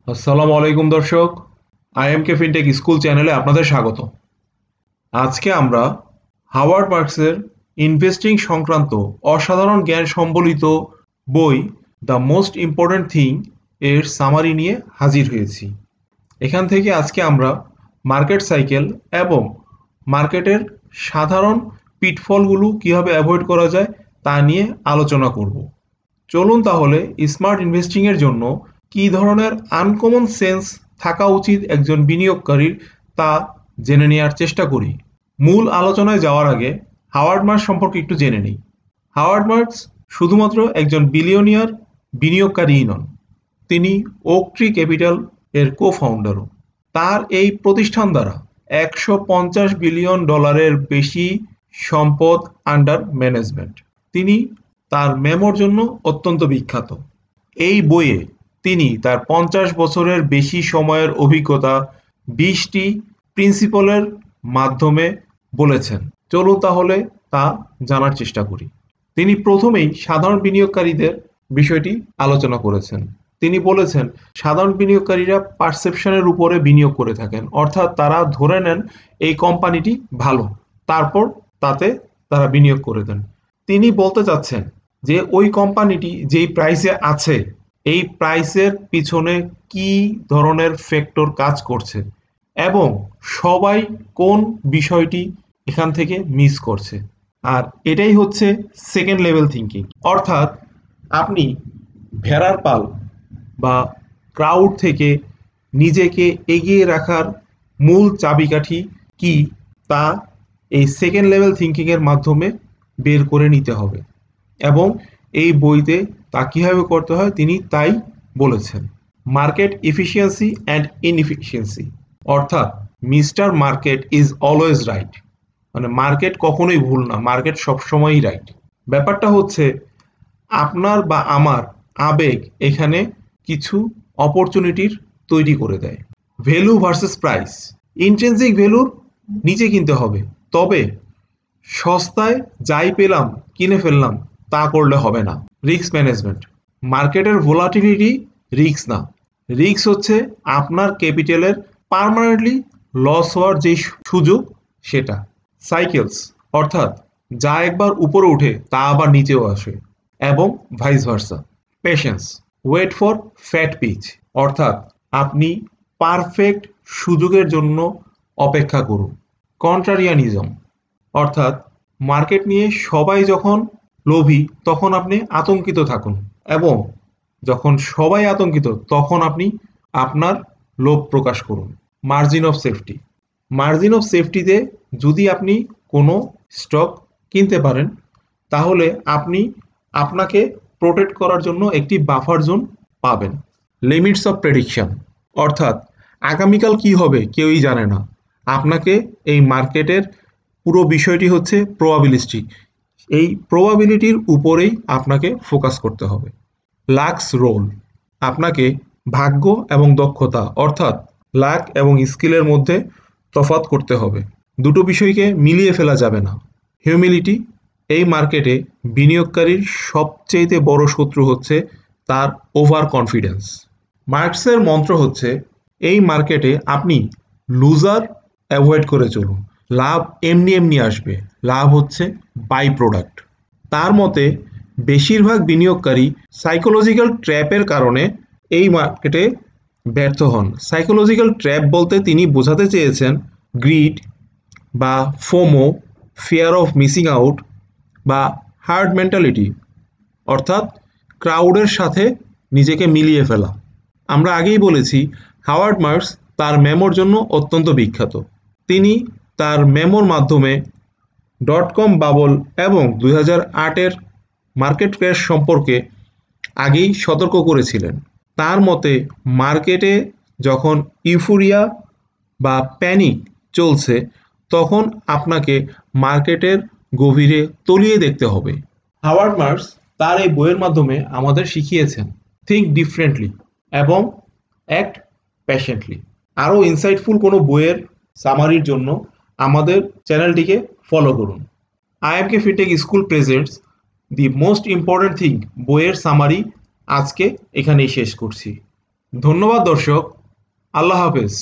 আসসালামু আলাইকুম দর্শক, আইএমকে ফিনটেক স্কুল চ্যানেলে আপনাদের স্বাগত। আজকে আমরা হাওয়ার্ড মার্কসের ইনভেস্টিং সংক্রান্ত অসাধারণ জ্ঞান সম্বলিত বই দ্য মোস্ট ইম্পর্ট্যান্ট থিং এর সামারি নিয়ে হাজির হয়েছি। এখান থেকে আজকে আমরা মার্কেট সাইকেল এবং মার্কেটের সাধারণ পিটফলগুলো কিভাবে অ্যাভয়েড করা যায় তা নিয়ে আলোচনা করব। চলুন তাহলে স্মার্ট ইনভেস্টিং এর জন্য কী ধরনের আনকমন সেন্স থাকা উচিত একজন বিনিয়োগকারীর তা জেনে নেওয়ার চেষ্টা করি। মূল আলোচনায় যাওয়ার আগে হাওয়ার্ড মার্কস সম্পর্কে একটু জেনে নিই। হাওয়ার্ড মার্কস শুধুমাত্র একজন বিলিয়নিয়ার বিনিয়োগকারীই নন, তিনি ওক ট্রি ক্যাপিটাল এর কো-ফাউন্ডারও। তার এই প্রতিষ্ঠান দ্বারা $150 বিলিয়ন বেশি সম্পদ আন্ডার ম্যানেজমেন্ট। তিনি তার মেমোর জন্য অত্যন্ত বিখ্যাত। এই বইয়ে তিনি তার 50 বছরের বেশি সময়ের অভিজ্ঞতা 20টি প্রিন্সিপলের মাধ্যমে বলেছেন। চলুন তাহলে তা জানার চেষ্টা করি। তিনি প্রথমেই সাধারণ বিনিয়োগকারীদের বিষয়টি আলোচনা করেছেন। তিনি বলেছেন সাধারণ বিনিয়োগকারীরা পারসেপশনের উপরে বিনিয়োগ করে থাকেন, অর্থাৎ তারা ধরে নেন এই কোম্পানিটি ভালো, তারপর তাতে তারা বিনিয়োগ করে দেন। তিনি বলতে চাচ্ছেন যে ওই কোম্পানিটি যেই প্রাইসে আছে এই প্রাইসের পিছনে কি ধরনের ফ্যাক্টর কাজ করছে এবং সবাই কোন বিষয়টি এখান থেকে মিস করছে। আর এটাই হচ্ছে সেকেন্ড লেভেল থিঙ্কিং, অর্থাৎ আপনি ভেড়ার পাল বা ক্রাউড থেকে নিজেকে এগিয়ে রাখার মূল চাবিকাঠি কি তা এই সেকেন্ড লেভেল থিঙ্কিং এর মাধ্যমে বের করে নিতে হবে এবং এই বইতে তা কীভাবে করতে হয় তিনি তাই বলেছেন। মার্কেট এফিসিয়েন্সি অ্যান্ড ইনএফিসিয়েন্সি, অর্থাৎ mister market is always right, মানে মার্কেট কখনোই ভুল না, মার্কেট সবসময়ই রাইট। ব্যাপারটা হচ্ছে আপনার বা আমার আবেগ এখানে কিছু অপরচুনিটির তৈরি করে দেয়। ভ্যালু ভার্সেস প্রাইস, ইন্ট্রিনসিক ভ্যালুর নিচে কিনতে হবে, তবে সস্তায় যাই পেলাম কিনে ফেললাম তা করলে হবে না। রিস্ক ম্যানেজমেন্ট, মার্কেটের ভোলাটিলিটি রিস্ক না, রিস্ক হচ্ছে আপনার ক্যাপিটালের পার্মানেন্টলি লস হওয়ার যে সুযোগ সেটা। সাইকেলস, অর্থাৎ যা একবার উপরে উঠে তা আবার নিচেও আসে, এবং vice versa. Patience, wait for fat pitch, অর্থাৎ আপনি পারফেক্ট সুযোগের জন্য অপেক্ষা করুন। কন্ট্রারিয়ানিজম, অর্থাৎ মার্কেট নিয়ে সবাই যখন লোভী তখন আপনি আতঙ্কিত থাকুন এবং যখন সবাই আতঙ্কিত তখন আপনি আপনার লোভ প্রকাশ করুন। Margin of safety, margin of সেফটিতে যদি আপনি কোনো স্টক কিনতে পারেন তাহলে আপনি আপনাকে প্রোটেক্ট করার জন্য একটি বাফার জোন পাবেন। লিমিটস অফ প্রেডিকশন, অর্থাৎ আগামীকাল কি হবে কেউই জানে না, আপনাকে এই মার্কেটের পুরো বিষয়টি হচ্ছে প্রবাবিলিস্টিক, এই প্রবাবিলিটির উপরেই আপনাকে ফোকাস করতে হবে। লাকস রোল, আপনাকে ভাগ্য এবং দক্ষতা অর্থাৎ লাক এবং স্কিলের মধ্যে তফাৎ করতে হবে, দুটো বিষয়কে মিলিয়ে ফেলা যাবে না। হিউমিলিটি, এই মার্কেটে বিনিয়োগকারীর সবচেয়ে বড় শত্রু হচ্ছে তার ওভার কনফিডেন্স। মার্কসের মন্ত্র হচ্ছে এই মার্কেটে আপনি লুজার অ্যাভয়েড করে চলুন, লাভ এমনি এমনি আসবে, লাভ হচ্ছে বাই প্রোডাক্ট। তার মতে বেশিরভাগ বিনিয়োগকারী সাইকোলজিক্যাল ট্র্যাপের কারণে এই মার্কেটে ব্যর্থ হন। সাইকোলজিক্যাল ট্র্যাপ বলতে তিনি বোঝাতে চেয়েছেন গ্রিড বা FOMO, fear of missing out বা হার্ড মেন্টালিটি, অর্থাৎ ক্রাউডের সাথে নিজেকে মিলিয়ে ফেলা। আমরা আগেই বলেছি হাওয়ার্ড মার্কস তার মেমোর জন্য অত্যন্ত বিখ্যাত। তিনি তার মেমোর মাধ্যমে .com বাবল এবং 2008-এর মার্কেট ক্র্যাশ সম্পর্কে আগেই সতর্ক করেছিলেন। তার মতে মার্কেটে যখন ইউফোরিয়া বা প্যানিক চলছে তখন আপনাকে মার্কেটের গভীরে তলিয়ে দেখতে হবে। হাওয়ার্ড মার্কস তার এই বইয়ের মাধ্যমে আমাদের শিখিয়েছেন থিঙ্ক ডিফারেন্টলি এবং অ্যাক্ট প্যাশেন্টলি। আরও ইনসাইটফুল কোনো বইয়ের সামারির জন্য আমাদের চ্যানেলটিকে ফলো করুন। আইএমকে fintech school presents the most important thing বইয়ের সামারি আজকে এখানেই শেষ করছি। ধন্যবাদ দর্শক। আল্লাহ হাফেজ।